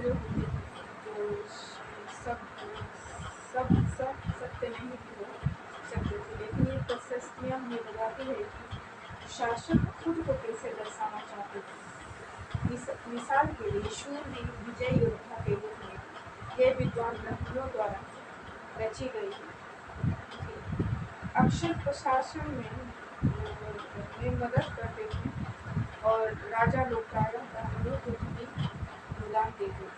जो होते थे, जो सब सब सब सत्य नहीं भी हो सकते थे, लेकिन ये प्रशस्तियाँ हमें बताती है कि शासक खुद को कैसे दर्शाना चाहते थे। मिसाल के लिए शूरवीर विजय योद्धा के रूप में ये विद्वान ब्राह्मणों द्वारा रची गई थी। अक्षर प्रशासन में मदद करते थे और राजा लोग प्रायः ब्राह्मणों को भी अनुदान देते थे,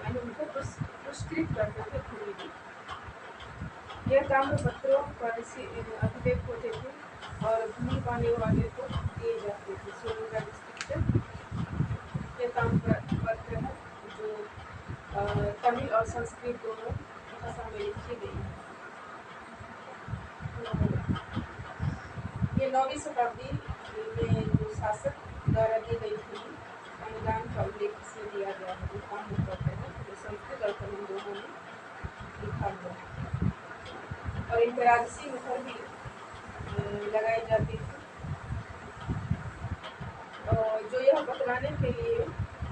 यानी उनको पुरस्कृत करते थे थोड़ी भी। यह ताम्रपत्रों पर अभिलेख होते थे और भूमि पाने वाले को दिए जाते थे। सोने का डिस्क्रिप्शन ये ताम्रपत्र है जो तमिल और संस्कृत दोनों भाषा में लिखी गई है। ये 9वीं शताब्दी में जो शासक द्वारा दी गई थी अनुदान का उल्लेख इसमें दिया गया है। ताम्रपत्र है जो संस्कृत और तमिल दोनों में लिखा हुआ है और इन पर राजसी मुहर भी लगाई जाती थी। और जो यह बतलाने के लिए है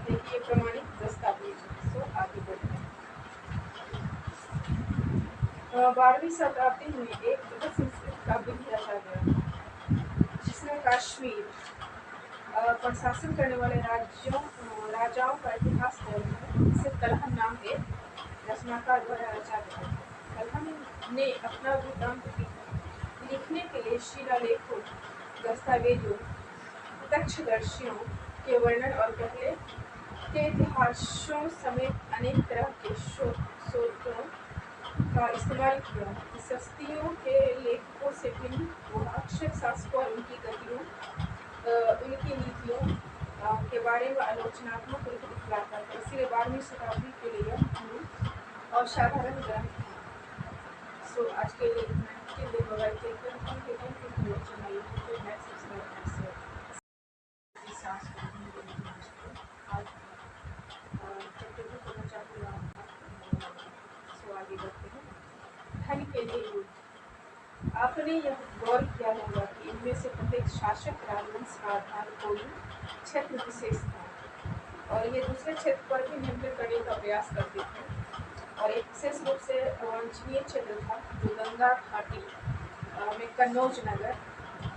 कि ये प्रमाणित दस्तावेज है। सो आगे बढ़ते हैं। 12वीं शताब्दी में एक संस्कृत काव्य भी रचा गया जिसमें कश्मीर पर शासन करने वाले राजाओं का इतिहास दर्ज है। इसे कलहन नाम के रचनाकार द्वारा रचा गया। कलहन ने अपना वृत्तांत लिखने के लिए शिलालेखों, दस्तावेजों, प्रत्यक्षदर्शियों के वर्णन और पहले के इतिहासों समेत अनेक तरह के स्रोतों का इस्तेमाल किया। सस्तियों के लेखकों से भिन्न हुआ। अक्षर शासकों और उनकी गतियों, उनकी नीतियों के बारे में आलोचनात्मक रूप दिखलाता है। इसलिए 12वीं शताब्दी के लिए और साधारण ग्रंथ है। सो आज के लिए इतना ही। मोबाइल आगे बढ़ते हैं। धन के लिए युद्ध। आपने यह गौर किया होगा कि इनमें से प्रत्येक शासक राजवंश का आधार कोई क्षेत्र विशेष था और ये दूसरे क्षेत्र पर भी नियंत्रण करने का प्रयास करते थे। और एक विशेष रूप से अवांछनीय क्षेत्र था जो गंगा घाटी में कन्नौज नगर,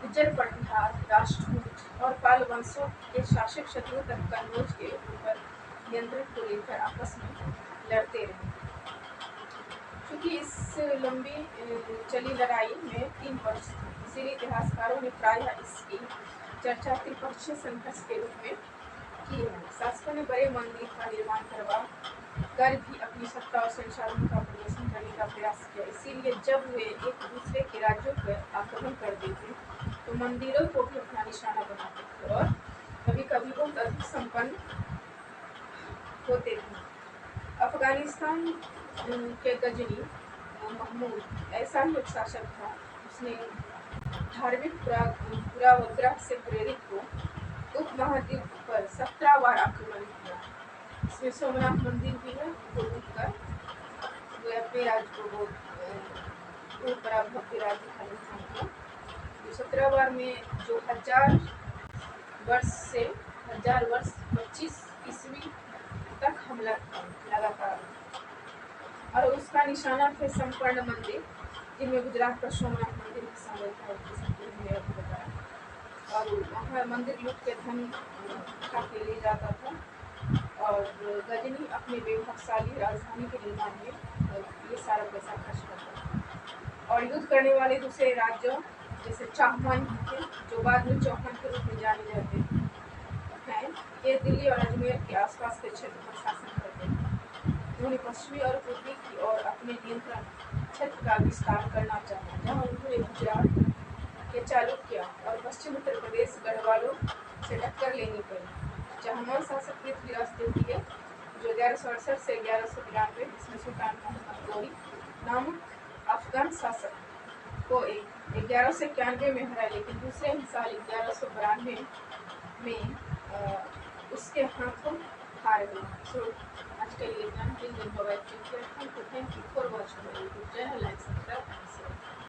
गुज्जर पठार, राष्ट्रकूट और पाल वंशों के शासक शत्रुओं तक कन्नौज के ऊपर नियंत्रण को लेकर आपस में लड़ते रहे। क्योंकि इस लंबी चली लड़ाई में 3 वर्ष थी, इसीलिए इतिहासकारों ने प्रायः इसकी चर्चा त्रिपक्षीय संघर्ष के रूप में की है। शासकों ने बड़े मंदिर का निर्माण करवा कर भी अपनी सत्ता और संसाधन का प्रदर्शन करने का प्रयास किया। इसीलिए जब वे एक दूसरे के राज्यों पर आक्रमण कर देते तो मंदिरों को भी अपना निशाना बनाते थे और कभी कभी बहुत अधिक संपन्न होते थे। अफगानिस्तान के गजनी महमूद ऐसा ही एक शासक था। उसने धार्मिक पूर्वाग्रह से प्रेरित हो उपमहाद्वीप पर 17 बार आक्रमण किया। इसमें सोमनाथ मंदिर भी है, वो लूटकर वो अपने राज्य को बड़ा भव्य राज्य था। 17 बार में जो 1000 वर्ष 25 ईस्वी तक हमला लगातार, और उसका निशाना थे संपन्न मंदिर जिनमें गुजरात का सोमनाथ मंदिर भी शामिल था। और वहाँ मंदिर लूट के धन उठा के ले जाता था और गजनी अपने वैभवशाली राजधानी के निर्माण में ये सारा पैसा खर्च करता था। और युद्ध करने वाले दूसरे राज्यों जैसे चाहमान थे जो बाद में चौहान के रूप में जाने जाते हैं, ये दिल्ली और अजमेर के आसपास के क्षेत्र पर शासन करते हैं। उन्होंने पश्चिमी और पूर्वी की ओर अपने नियंत्रण क्षेत्र का विस्तार करना चाहा, जहाँ उन्होंने गुजरात के चालुक्य और पश्चिम उत्तर प्रदेश गढ़वालों से टक्कर लेनी पड़ी। चाहमान शासक पृथ्वीराज द्वितीय जो 1168 से 1192 इसमें सुल्तान मोहम्मद गौरी नामक अफगान शासक को 1191 में हराया, लेकिन दूसरे ही साल 1192 में उसके हाथों हार गए। सो आज के लिए thank you for watching. Thank you for watching.